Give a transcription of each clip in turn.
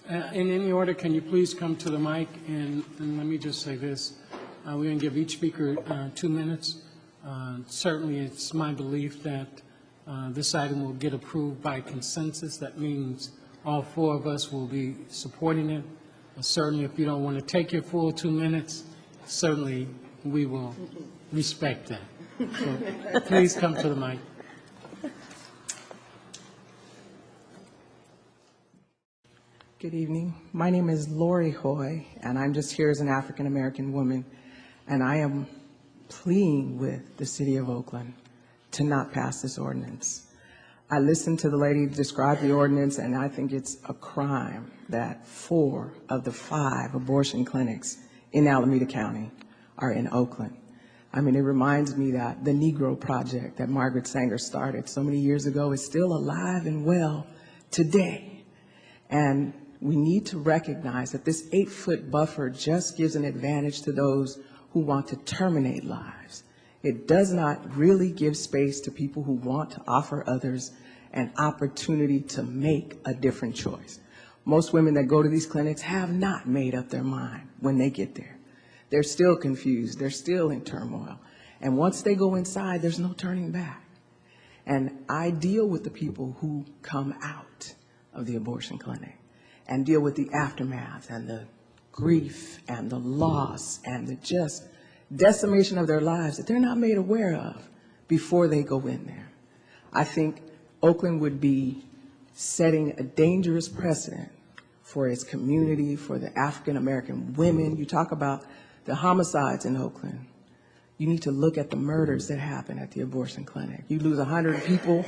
In any order, can you please come to the mic? And let me just say this. We're going to give each speaker 2 minutes. Certainly, it's my belief that this item will get approved by consensus. That means all 4 of us will be supporting it. Certainly, if you don't want to take your full 2 minutes, certainly we will respect that. So please come to the mic. Good evening. My name is Lori Hoye, and I'm just here as an African-American woman, and I am pleading with the City of Oakland to not pass this ordinance. I listened to the lady describe the ordinance, and I think it's a crime that 4 of the 5 abortion clinics in Alameda County are in Oakland. I mean, it reminds me that the Negro Project that Margaret Sanger started so many years ago is still alive and well today. And we need to recognize that this 8-foot buffer just gives an advantage to those who want to terminate lives. It does not really give space to people who want to offer others an opportunity to make a different choice. Most women that go to these clinics have not made up their mind when they get there. They're still confused, they're still in turmoil. And once they go inside, there's no turning back. And I deal with the people who come out of the abortion clinic and deal with the aftermath and the grief and the loss and the just decimation of their lives that they're not made aware of before they go in there. I think Oakland would be setting a dangerous precedent for its community, for the African-American women. You talk about the homicides in Oakland. You need to look at the murders that happen at the abortion clinic. You lose 100 people,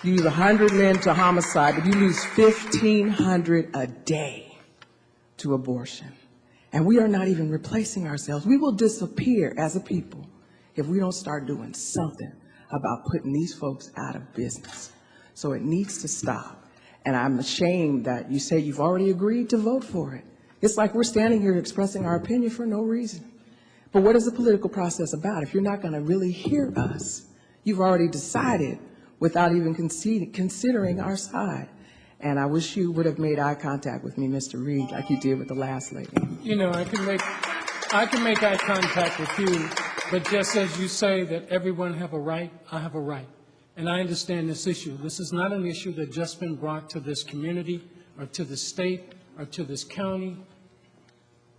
you lose 100 men to homicide, but you lose 1,500 a day to abortion. And we are not even replacing ourselves. We will disappear as a people if we don't start doing something about putting these folks out of business. So it needs to stop. And I'm ashamed that you say you've already agreed to vote for it. It's like we're standing here expressing our opinion for no reason. But what is the political process about? If you're not going to really hear us, you've already decided without even considering our side. And I wish you would have made eye contact with me, Mr. Reed, like you did with the last lady. You know, I can make eye contact with you, but just as you say that everyone have a right, I have a right. And I understand this issue. This is not an issue that's just been brought to this community or to the state or to this county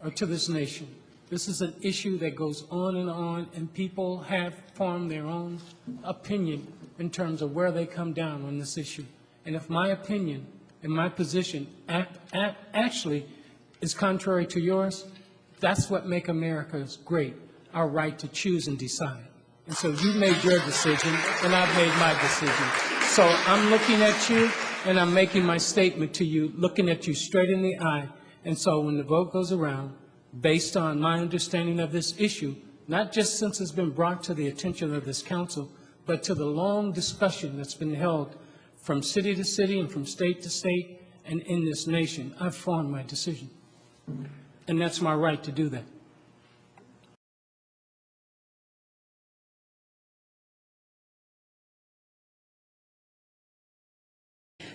or to this nation. This is an issue that goes on, and people have formed their own opinion in terms of where they come down on this issue. And if my opinion and my position actually is contrary to yours, that's what makes America great, our right to choose and decide. And so you made your decision, and I've made my decision. So I'm looking at you, and I'm making my statement to you, looking at you straight in the eye. And so when the vote goes around, based on my understanding of this issue, not just since it's been brought to the attention of this council, but to the long discussion that's been held from city to city and from state to state and in this nation, I've formed my decision. And that's my right to do that.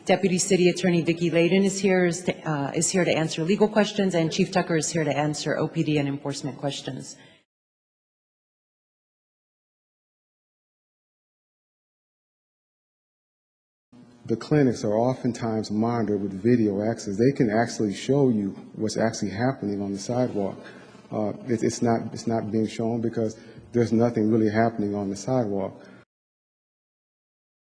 Deputy City Attorney Vicki Layden is here to answer legal questions, and Chief Tucker is here to answer OPD and enforcement questions. The clinics are oftentimes monitored with video access. They can actually show you what's actually happening on the sidewalk. It's not being shown because there's nothing really happening on the sidewalk.